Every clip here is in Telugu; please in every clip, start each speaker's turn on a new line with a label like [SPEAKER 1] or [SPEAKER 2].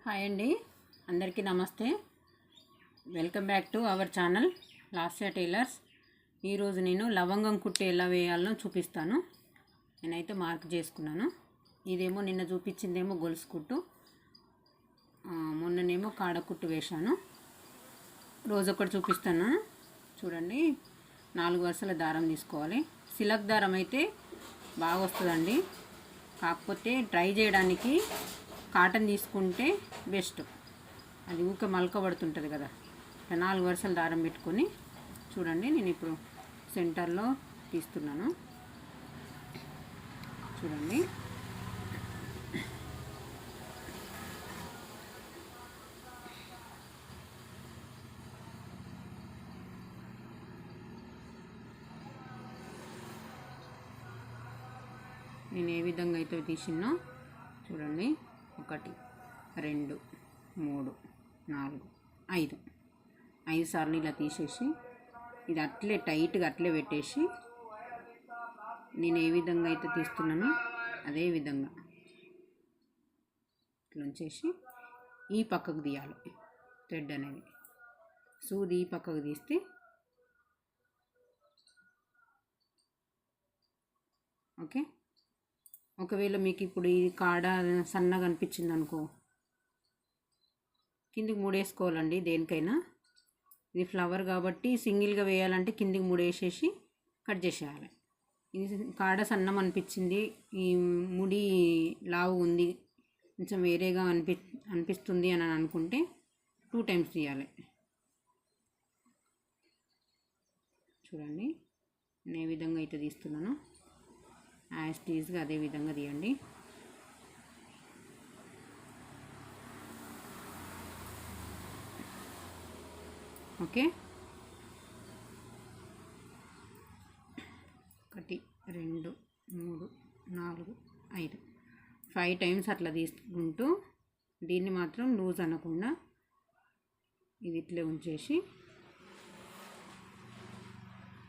[SPEAKER 1] హాయ్ అండి, అందరికీ నమస్తే. Welcome back to our channel Lasya tailors. ఈరోజు నేను లవంగం కుట్టు ఎలా వేయాలో చూపిస్తాను. నేనైతే మార్క్ చేసుకున్నాను. ఇదేమో నిన్న చూపించిందేమో గొలుసు కుట్టు, మొన్ననేమో కాడ కుట్టు వేశాను. రోజొకటి చూపిస్తాను చూడండి. 4 వరుసల దారం తీసుకోవాలి. సిలక్ దారం అయితే బాగా వస్తుందండి, కాకపోతే ట్రై చేయడానికి కాటన్ తీసుకుంటే బెస్ట్. అది ఊక మలక పడుతుంటుంది కదా. 4 వరుసల దారం పెట్టుకొని చూడండి. నేను ఇప్పుడు సెంటర్లో తీస్తున్నాను చూడండి. నేను ఏ విధంగా అయితే తీసినో చూడండి. 1 2 3 4 5 సార్లు ఇలా తీసేసి ఇది అట్లే టైట్గా అట్లే పెట్టేసి నేను ఏ విధంగా అయితే తీస్తున్నానో అదే విధంగా ఇట్లా ఉంచేసి ఈ పక్కకు తీయాలి. థ్రెడ్ అనేది సూది ఈ పక్కకు తీస్తే ఓకే. ఒకవేళ మీకు ఇప్పుడు ఈ కాడ సన్నగా అనిపించింది అనుకో, కిందికి 3 వేసుకోవాలండి. దేనికైనా ఇది ఫ్లవర్ కాబట్టి సింగిల్గా వేయాలంటే కిందికి 3 వేసేసి కట్ చేసేయాలి. ఇది కాడ సన్నం అనిపించింది, ఈ ముడి లావు ఉంది, కొంచెం వేరేగా అనిపిస్తుంది అని అనుకుంటే 2 టైమ్స్ తీయాలి. చూడండి నేను ఏ విధంగా అయితే తీస్తున్నానో యాజ్ టీజ్గా అదే విధంగా తీయండి. ఓకే. 1 2 3 4 5 టైమ్స్ అట్లా తీసుకుంటూ దీన్ని మాత్రం లూజ్ అనకుండా ఇది ఇట్లే ఉంచేసి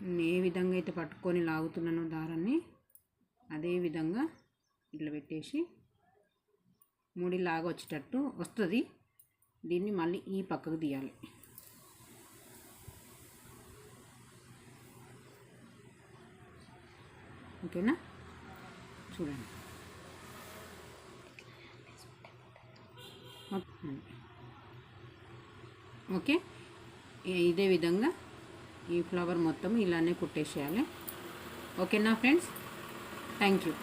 [SPEAKER 1] నేను ఏ విధంగా అయితే పట్టుకొని లాగుతున్నానో దారాన్ని అదే విధంగా ఇట్లా పెట్టేసి ముడిలాగా వచ్చేటట్టు వస్తుంది. దీన్ని మళ్ళీ ఈ పక్కకు తీయాలి. ఓకేనా? చూడండి. ఓకే, ఇదే విధంగా ఈ ఫ్లవర్ మొత్తం ఇలానే కుట్టేసేయాలి. ఓకేనా ఫ్రెండ్స్? Thank you.